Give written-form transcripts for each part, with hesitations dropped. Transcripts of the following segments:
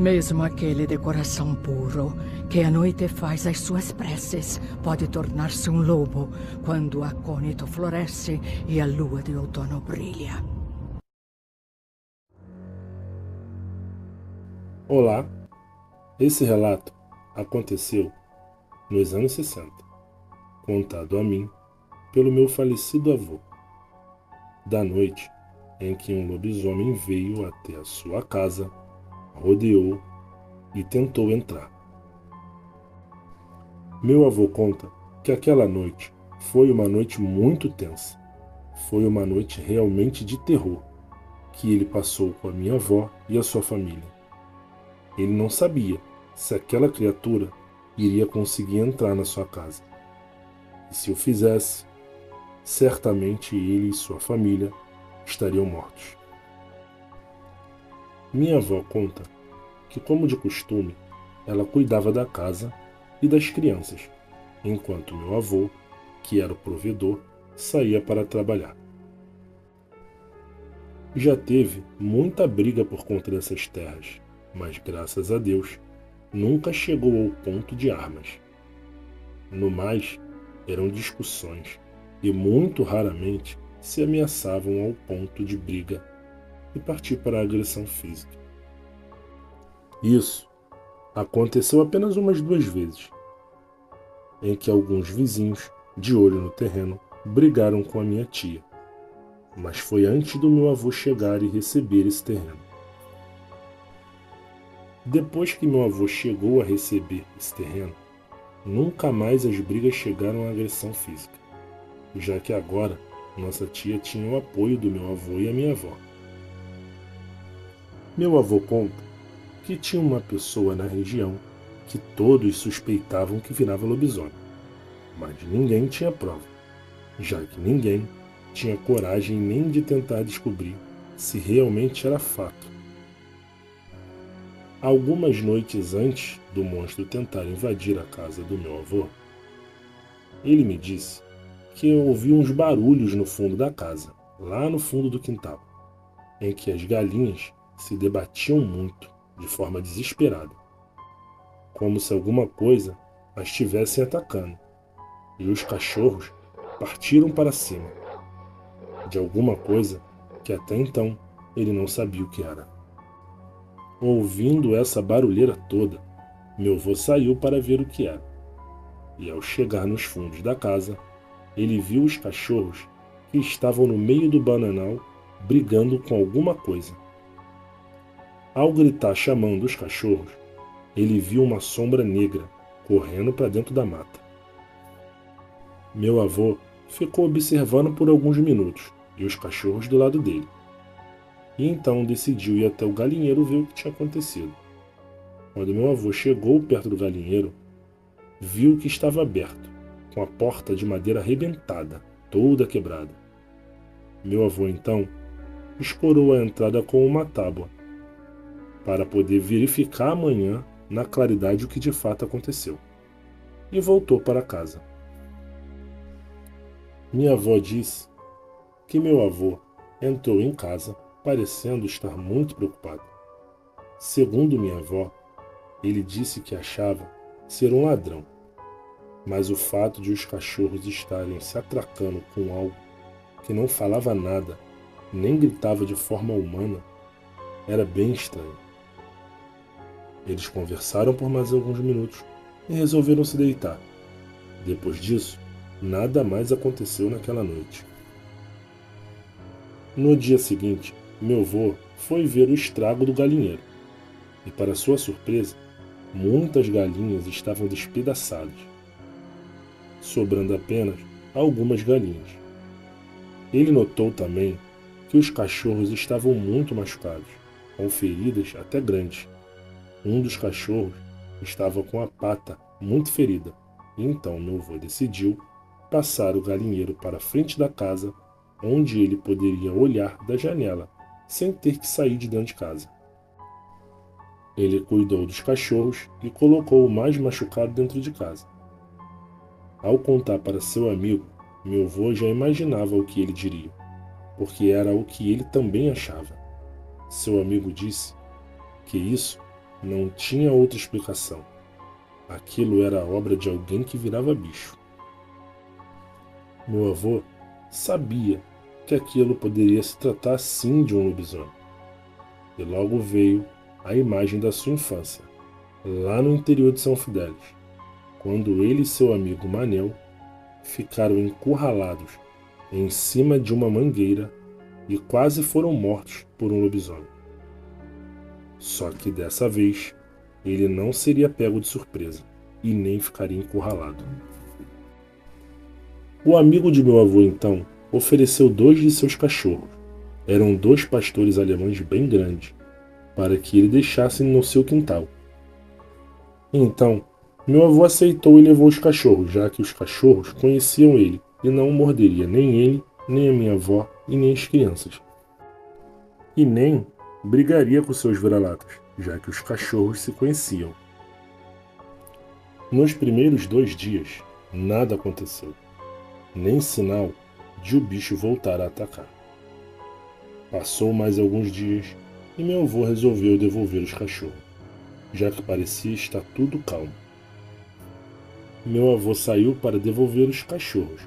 Mesmo aquele de coração puro, que à noite faz as suas preces, pode tornar-se um lobo quando o acônito floresce e a lua de outono brilha. Olá, esse relato aconteceu nos anos 60, contado a mim pelo meu falecido avô, da noite em que um lobisomem veio até a sua casa, rodeou e tentou entrar. Meu avô conta que aquela noite foi uma noite muito tensa. Foi uma noite realmente de terror que ele passou com a minha avó e a sua família. Ele não sabia se aquela criatura iria conseguir entrar na sua casa. E se o fizesse, certamente ele e sua família estariam mortos. Minha avó conta que, como de costume, ela cuidava da casa e das crianças, enquanto meu avô, que era o provedor, saía para trabalhar. Já teve muita briga por conta dessas terras, mas graças a Deus nunca chegou ao ponto de armas. No mais, eram discussões e muito raramente se ameaçavam ao ponto de briga e partir para a agressão física. Isso aconteceu apenas umas 2 vezes, em que alguns vizinhos, de olho no terreno, brigaram com a minha tia, mas foi antes do meu avô chegar e receber esse terreno. Depois que meu avô chegou a receber esse terreno, nunca mais as brigas chegaram à agressão física, já que agora nossa tia tinha o apoio do meu avô e a minha avó. Meu avô conta que tinha uma pessoa na região que todos suspeitavam que virava lobisomem, mas ninguém tinha prova, já que ninguém tinha coragem nem de tentar descobrir se realmente era fato. Algumas noites antes do monstro tentar invadir a casa do meu avô, ele me disse que eu ouvi uns barulhos no fundo da casa, lá no fundo do quintal, em que as galinhas se debatiam muito, de forma desesperada, como se alguma coisa as estivessem atacando, e os cachorros partiram para cima, de alguma coisa que até então ele não sabia o que era. Ouvindo essa barulheira toda, meu avô saiu para ver o que era, e ao chegar nos fundos da casa, ele viu os cachorros que estavam no meio do bananal brigando com alguma coisa. Ao gritar chamando os cachorros, ele viu uma sombra negra correndo para dentro da mata. Meu avô ficou observando por alguns minutos e os cachorros do lado dele. E então decidiu ir até o galinheiro ver o que tinha acontecido. Quando meu avô chegou perto do galinheiro, viu que estava aberto, com a porta de madeira arrebentada, toda quebrada. Meu avô então escorou a entrada com uma tábua, para poder verificar amanhã na claridade o que de fato aconteceu, e voltou para casa. Minha avó disse que meu avô entrou em casa parecendo estar muito preocupado. Segundo minha avó, ele disse que achava ser um ladrão, mas o fato de os cachorros estarem se atracando com algo que não falava nada, nem gritava de forma humana, era bem estranho. Eles conversaram por mais alguns minutos e resolveram se deitar. Depois disso, nada mais aconteceu naquela noite. No dia seguinte, meu avô foi ver o estrago do galinheiro. E, para sua surpresa, muitas galinhas estavam despedaçadas, sobrando apenas algumas galinhas. Ele notou também que os cachorros estavam muito machucados, com feridas até grandes. Um dos cachorros estava com a pata muito ferida, e então meu avô decidiu passar o galinheiro para a frente da casa, onde ele poderia olhar da janela, sem ter que sair de dentro de casa. Ele cuidou dos cachorros e colocou o mais machucado dentro de casa. Ao contar para seu amigo, meu avô já imaginava o que ele diria, porque era o que ele também achava. Seu amigo disse que isso Não tinha outra explicação. Aquilo era a obra de alguém que virava bicho. Meu avô sabia que aquilo poderia se tratar sim de um lobisomem. E logo veio a imagem da sua infância, lá no interior de São Fidélis, quando ele e seu amigo Manel ficaram encurralados em cima de uma mangueira e quase foram mortos por um lobisomem. Só que dessa vez ele não seria pego de surpresa e nem ficaria encurralado. O amigo de meu avô então ofereceu 2 de seus cachorros. Eram 2 pastores alemães bem grandes, para que ele deixasse no seu quintal. Então, meu avô aceitou e levou os cachorros, já que os cachorros conheciam ele e não o morderia nem ele, nem a minha avó e nem as crianças. E nem brigaria com seus vira-latas, já que os cachorros se conheciam. Nos primeiros 2 dias, nada aconteceu, nem sinal de o bicho voltar a atacar. Passou mais alguns dias e meu avô resolveu devolver os cachorros, já que parecia estar tudo calmo. Meu avô saiu para devolver os cachorros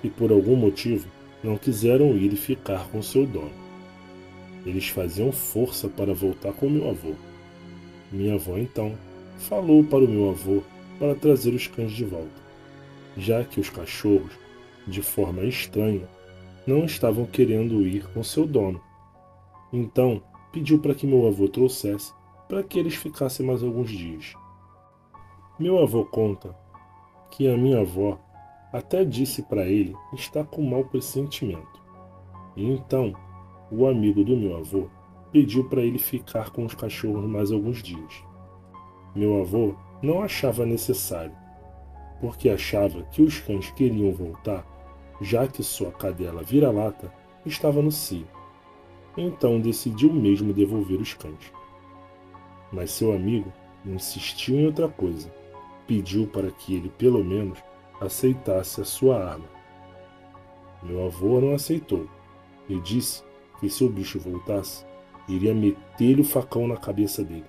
e por algum motivo não quiseram ir e ficar com seu dono. Eles faziam força para voltar com meu avô. Minha avó então falou para o meu avô para trazer os cães de volta, já que os cachorros, de forma estranha, não estavam querendo ir com seu dono. Então pediu para que meu avô trouxesse para que eles ficassem mais alguns dias. Meu avô conta que a minha avó até disse para ele estar com mau pressentimento. E então o amigo do meu avô pediu para ele ficar com os cachorros mais alguns dias. Meu avô não achava necessário, porque achava que os cães queriam voltar, já que sua cadela vira-lata estava no cio. Então decidiu mesmo devolver os cães. Mas seu amigo insistiu em outra coisa. Pediu para que ele, pelo menos, aceitasse a sua arma. Meu avô não aceitou e disse que se o bicho voltasse, iria meter-lhe o facão na cabeça dele.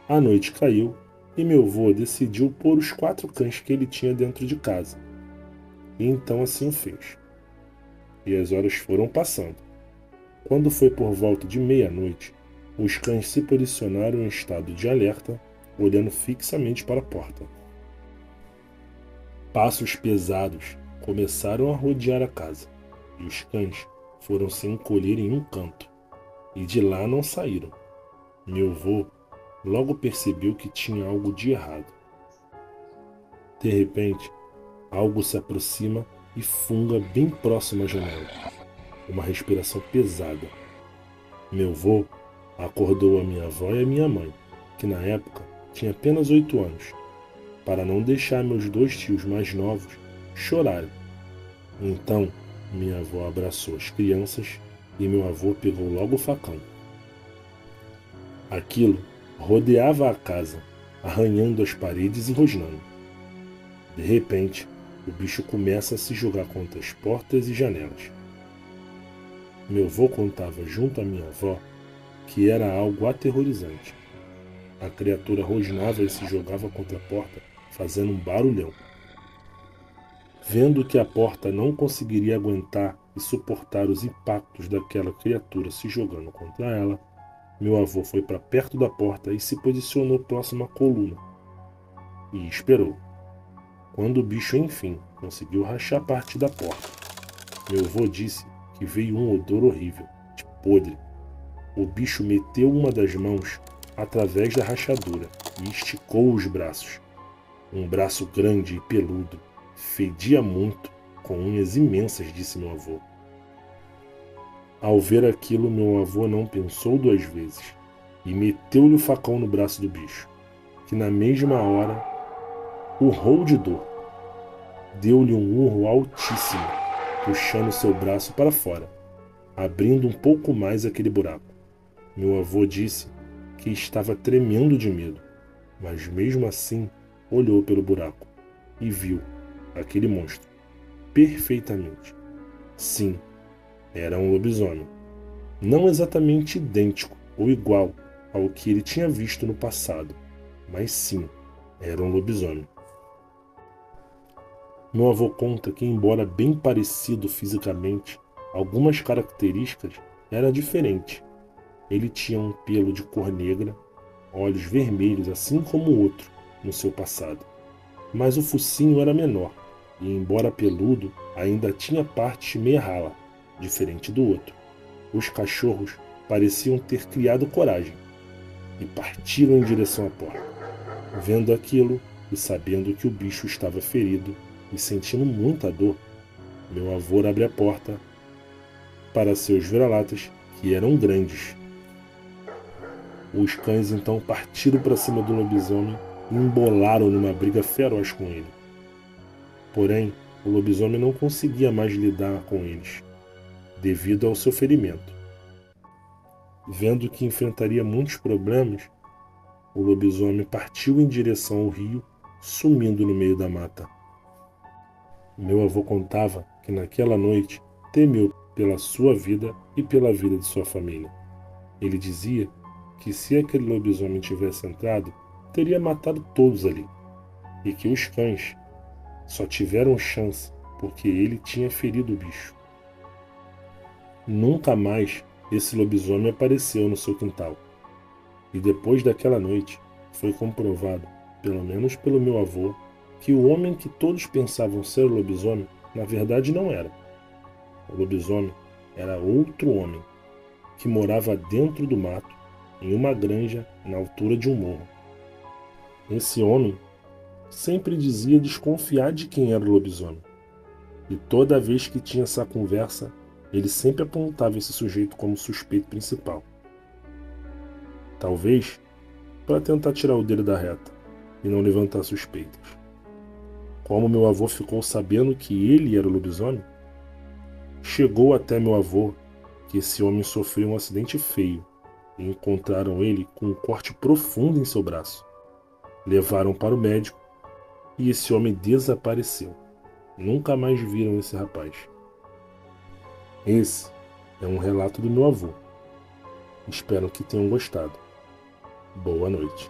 A noite caiu e meu avô decidiu pôr os 4 cães que ele tinha dentro de casa. E então assim o fez. E as horas foram passando. Quando foi por volta de meia-noite, os cães se posicionaram em estado de alerta, olhando fixamente para a porta. Passos pesados começaram a rodear a casa, e os cães foram se encolher em um canto, e de lá não saíram. Meu avô logo percebeu que tinha algo de errado. De repente, algo se aproxima e funga bem próximo à janela. Uma respiração pesada. Meu avô acordou a minha avó e a minha mãe, que na época tinha apenas 8 anos, para não deixar meus 2 tios mais novos chorarem. Então, minha avó abraçou as crianças e meu avô pegou logo o facão. Aquilo rodeava a casa, arranhando as paredes e rosnando. De repente, o bicho começa a se jogar contra as portas e janelas. Meu avô contava junto à minha avó que era algo aterrorizante. A criatura rosnava e se jogava contra a porta, fazendo um barulhão. Vendo que a porta não conseguiria aguentar e suportar os impactos daquela criatura se jogando contra ela, meu avô foi para perto da porta e se posicionou próximo à coluna. E esperou. Quando o bicho enfim conseguiu rachar parte da porta, meu avô disse que veio um odor horrível, de podre. O bicho meteu uma das mãos através da rachadura e esticou os braços. Um braço grande e peludo, fedia muito, com unhas imensas, disse meu avô. Ao ver aquilo, meu avô não pensou 2 vezes e meteu-lhe o facão no braço do bicho, que na mesma hora urrou de dor. Deu-lhe um urro altíssimo, puxando seu braço para fora, abrindo um pouco mais aquele buraco. Meu avô disse que estava tremendo de medo, mas mesmo assim olhou pelo buraco e viu aquele monstro perfeitamente. Sim, era um lobisomem. Não exatamente idêntico ou igual, ao que ele tinha visto no passado, mas sim, era um lobisomem. Meu avô conta que, embora bem parecido fisicamente, algumas características eram diferentes. Ele tinha um pelo de cor negra, olhos vermelhos assim como o outro no seu passado. Mas o focinho era menor e, embora peludo, ainda tinha parte meia rala, diferente do outro. Os cachorros pareciam ter criado coragem e partiram em direção à porta. Vendo aquilo e sabendo que o bicho estava ferido e sentindo muita dor, meu avô abre a porta para seus vira-latas, que eram grandes. Os cães então partiram para cima do lobisomem e embolaram numa briga feroz com ele. Porém, o lobisomem não conseguia mais lidar com eles, devido ao seu ferimento. Vendo que enfrentaria muitos problemas, o lobisomem partiu em direção ao rio, sumindo no meio da mata. Meu avô contava que naquela noite temeu pela sua vida e pela vida de sua família. Ele dizia que se aquele lobisomem tivesse entrado, teria matado todos ali, e que os cães só tiveram chance porque ele tinha ferido o bicho. Nunca mais esse lobisomem apareceu no seu quintal. E depois daquela noite, foi comprovado, pelo menos pelo meu avô, que o homem que todos pensavam ser o lobisomem, na verdade não era. O lobisomem era outro homem, que morava dentro do mato, em uma granja na altura de um morro. Esse homem sempre dizia desconfiar de quem era o lobisomem. E toda vez que tinha essa conversa, ele sempre apontava esse sujeito como suspeito principal. Talvez para tentar tirar o dedo da reta e não levantar suspeitas. Como meu avô ficou sabendo que ele era o lobisomem, chegou até meu avô que esse homem sofreu um acidente feio e encontraram ele com um corte profundo em seu braço. Levaram para o médico e esse homem desapareceu. Nunca mais viram esse rapaz. Esse é um relato do meu avô. Espero que tenham gostado. Boa noite.